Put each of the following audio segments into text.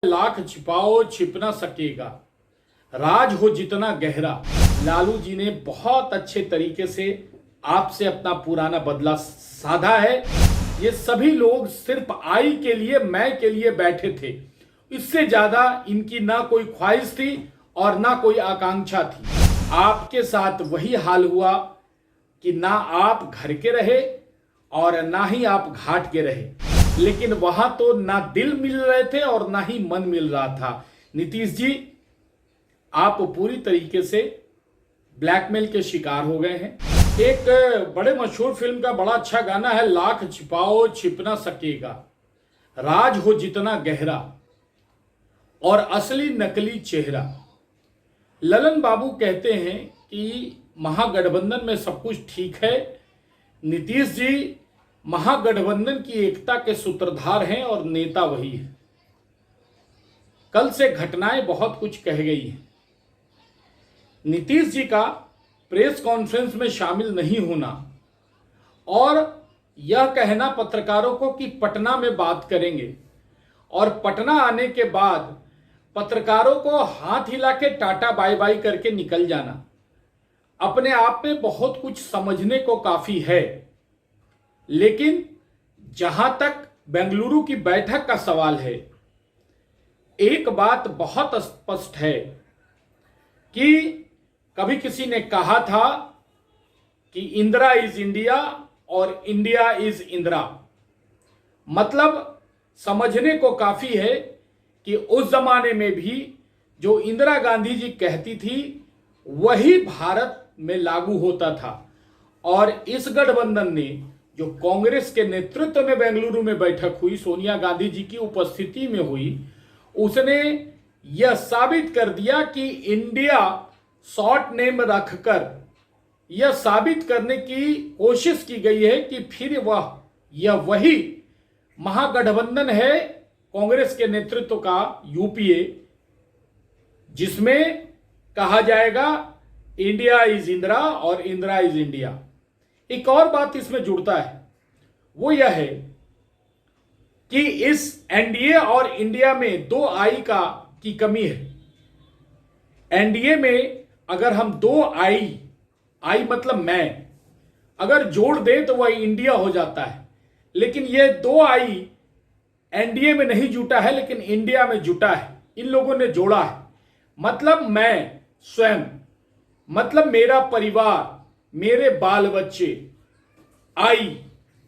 लाख छिपाओ छिप ना सकेगा, राज हो जितना गहरा। लालू जी ने बहुत अच्छे तरीके से आपसे अपना पुराना बदला साधा है। ये सभी लोग सिर्फ आई के लिए, मैं के लिए बैठे थे। इससे ज्यादा इनकी ना कोई ख्वाहिश थी और ना कोई आकांक्षा थी। आपके साथ वही हाल हुआ कि ना आप घर के रहे और ना ही आप घाट के रहे, लेकिन वहां तो ना दिल मिल रहे थे और ना ही मन मिल रहा था। नीतीश जी, आप पूरी तरीके से ब्लैकमेल के शिकार हो गए हैं। एक बड़े मशहूर फिल्म का बड़ा अच्छा गाना है, लाख छिपाओ छिप ना सकेगा, राज हो जितना गहरा और असली नकली चेहरा। ललन बाबू कहते हैं कि महागठबंधन में सब कुछ ठीक है। नीतीश जी महागठबंधन की एकता के सूत्रधार हैं और नेता वही है। कल से घटनाएं बहुत कुछ कह गई हैं। नीतीश जी का प्रेस कॉन्फ्रेंस में शामिल नहीं होना और यह कहना पत्रकारों को कि पटना में बात करेंगे और पटना आने के बाद पत्रकारों को हाथ हिला के टाटा बाय बाय करके निकल जाना, अपने आप में बहुत कुछ समझने को काफी है। लेकिन जहां तक बेंगलुरु की बैठक का सवाल है, एक बात बहुत स्पष्ट है कि कभी किसी ने कहा था कि इंदिरा इज इंडिया और इंडिया इज इंदिरा। मतलब समझने को काफी है कि उस जमाने में भी जो इंदिरा गांधी जी कहती थी वही भारत में लागू होता था। और इस गठबंधन ने, जो कांग्रेस के नेतृत्व में बेंगलुरु में बैठक हुई, सोनिया गांधी जी की उपस्थिति में हुई, उसने यह साबित कर दिया कि इंडिया शॉर्ट नेम रखकर यह साबित करने की कोशिश की गई है कि फिर यह वही महागठबंधन है कांग्रेस के नेतृत्व का, यूपीए, जिसमें कहा जाएगा इंडिया इज इंदिरा और इंदिरा इज इंडिया। एक और बात इसमें जुड़ता है, वो यह है कि इस एनडीए और इंडिया में दो आई की कमी है। एनडीए में अगर हम दो आई मतलब मैं, अगर जोड़ दें तो वह इंडिया हो जाता है। लेकिन यह दो आई एनडीए में नहीं जुटा है, लेकिन इंडिया में जुटा है। इन लोगों ने जोड़ा है। मतलब मैं स्वयं, मतलब मेरा परिवार, मेरे बाल बच्चे, आई,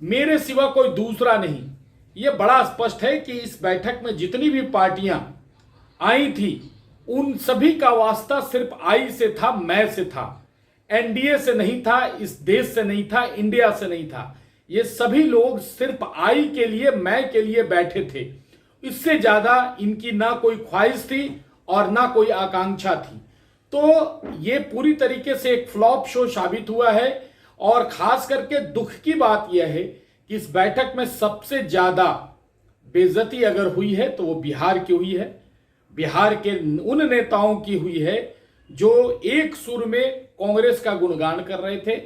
मेरे सिवा कोई दूसरा नहीं। यह बड़ा स्पष्ट है कि इस बैठक में जितनी भी पार्टियां आई थी उन सभी का वास्ता सिर्फ आई से था, मैं से था, एनडीए से नहीं था, इस देश से नहीं था, इंडिया से नहीं था। ये सभी लोग सिर्फ आई के लिए, मैं के लिए बैठे थे। इससे ज्यादा इनकी ना कोई ख्वाहिश थी और ना कोई आकांक्षा थी। तो ये पूरी तरीके से एक फ्लॉप शो साबित हुआ है। और खास करके दुख की बात यह है कि इस बैठक में सबसे ज्यादा बेइज्जती अगर हुई है तो वो बिहार की हुई है। बिहार के उन नेताओं की हुई है जो एक सुर में कांग्रेस का गुणगान कर रहे थे।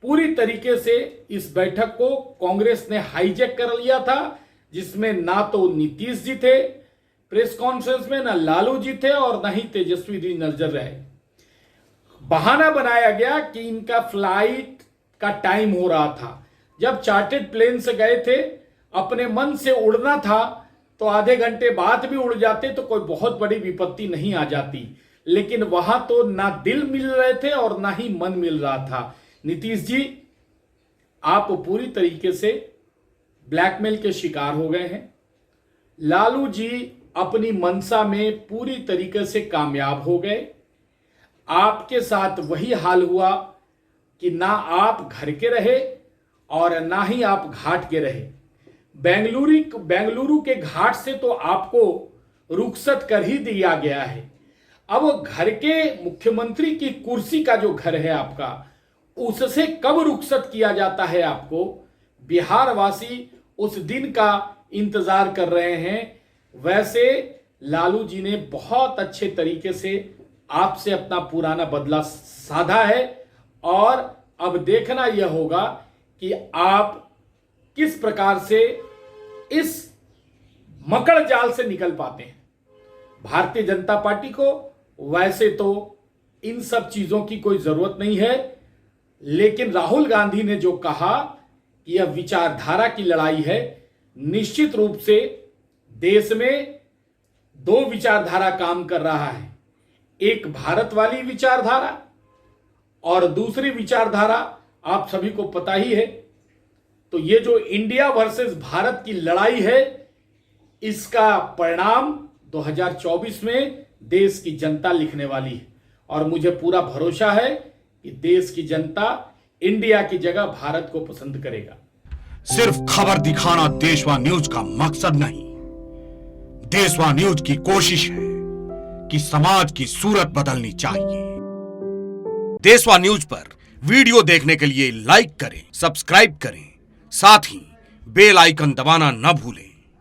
पूरी तरीके से इस बैठक को कांग्रेस ने हाईजैक कर लिया था, जिसमें ना तो नीतीश जी थे प्रेस कॉन्फ्रेंस में, ना लालू जी थे और ना ही तेजस्वी जी नजर रहे। बहाना बनाया गया कि इनका फ्लाइट का टाइम हो रहा था। जब चार्टर्ड प्लेन से गए थे, अपने मन से उड़ना था तो आधे घंटे बाद भी उड़ जाते तो कोई बहुत बड़ी विपत्ति नहीं आ जाती। लेकिन वहां तो ना दिल मिल रहे थे और ना ही मन मिल रहा था। नीतीश जी, आप पूरी तरीके से ब्लैकमेल के शिकार हो गए हैं। लालू जी अपनी मंशा में पूरी तरीके से कामयाब हो गए। आपके साथ वही हाल हुआ कि ना आप घर के रहे और ना ही आप घाट के रहे। बेंगलुरु के घाट से तो आपको रुखसत कर ही दिया गया है। अब घर के मुख्यमंत्री की कुर्सी का जो घर है आपका, उससे कब रुखसत किया जाता है आपको? बिहार वासी उस दिन का इंतजार कर रहे हैं। वैसे लालू जी ने बहुत अच्छे तरीके से आपसे अपना पुराना बदला साधा है और अब देखना यह होगा कि आप किस प्रकार से इस मकड़ जाल से निकल पाते हैं। भारतीय जनता पार्टी को वैसे तो इन सब चीजों की कोई जरूरत नहीं है, लेकिन राहुल गांधी ने जो कहा कि यह विचारधारा की लड़ाई है, निश्चित रूप से देश में दो विचारधारा काम कर रहा है। एक भारत वाली विचारधारा और दूसरी विचारधारा आप सभी को पता ही है। तो ये जो इंडिया वर्सेस भारत की लड़ाई है, इसका परिणाम 2024 में देश की जनता लिखने वाली है और मुझे पूरा भरोसा है कि देश की जनता इंडिया की जगह भारत को पसंद करेगा। सिर्फ खबर दिखाना देशवा न्यूज का मकसद नहीं, देशवा न्यूज की कोशिश है कि समाज की सूरत बदलनी चाहिए। देशवा न्यूज पर वीडियो देखने के लिए लाइक करें, सब्सक्राइब करें, साथ ही बेल आइकन दबाना न भूलें।